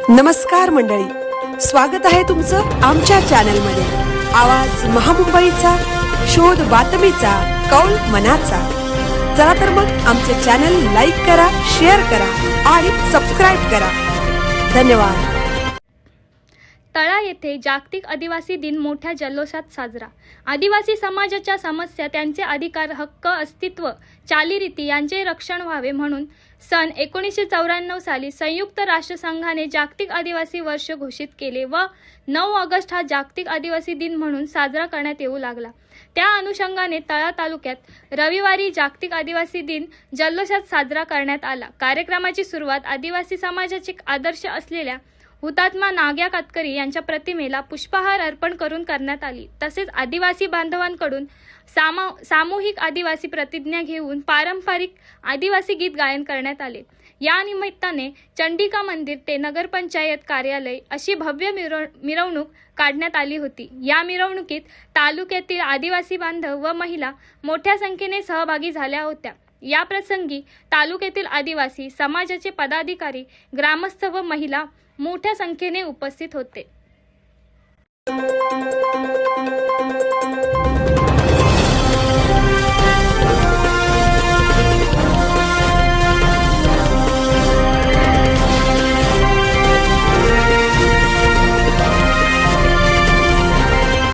नमस्कार मंडळी, स्वागत आहे तुमचं आमच्या चॅनलमध्ये। आवाज महामुंबईचा, शोध बातमीचा, कौल मनाचा। चला तर मग आमचे चॅनल लाईक करा, शेअर करा आणि सबस्क्राइब करा। धन्यवाद। तळा येथे जागतिक आदिवासी दिन मोठ्या जल्लोषात साजरा। आदिवासी समाजाच्या समस्या, त्यांचे अधिकार, हक्क, अस्तित्व, चालीरीती यांचे रक्षण व्हावे म्हणून सन 1994 साली संयुक्त राष्ट्रसंघाने जागतिक आदिवासी वर्ष घोषित केले व 9 ऑगस्ट हा जागतिक आदिवासी दिन म्हणून साजरा करण्यात येऊ लागला। त्या अनुषंगाने तळा तालुक्यात रविवारी जागतिक आदिवासी दिन जल्लोषात साजरा करण्यात आला। कार्यक्रमाची सुरुवात आदिवासी समाजाचे आदर्श असलेल्या हुतात्मा नाग्या कातकरी यांच्या प्रतिमेला पुष्पहार अर्पण करून करण्यात आली। तसेच आदिवासी बांधवांकडून सामूहिक आदिवासी प्रतिज्ञा घेऊन पारंपरिक आदिवासी गीत गायन करण्यात आले। या निमित्ताने चंडिका मंदिर ते नगरपंचायत कार्यालय अशी भव्य मिरवणूक काढण्यात आली होती। या मिरवणुकीत तालुक्यातील आदिवासी बांधव व महिला मोठ्या संख्येने सहभागी झाल्या होत्या। या प्रसंगी तालुक्यातील आदिवासी समाजाचे पदाधिकारी, ग्रामस्थ व महिला मोठ्या संख्येने उपस्थित होते।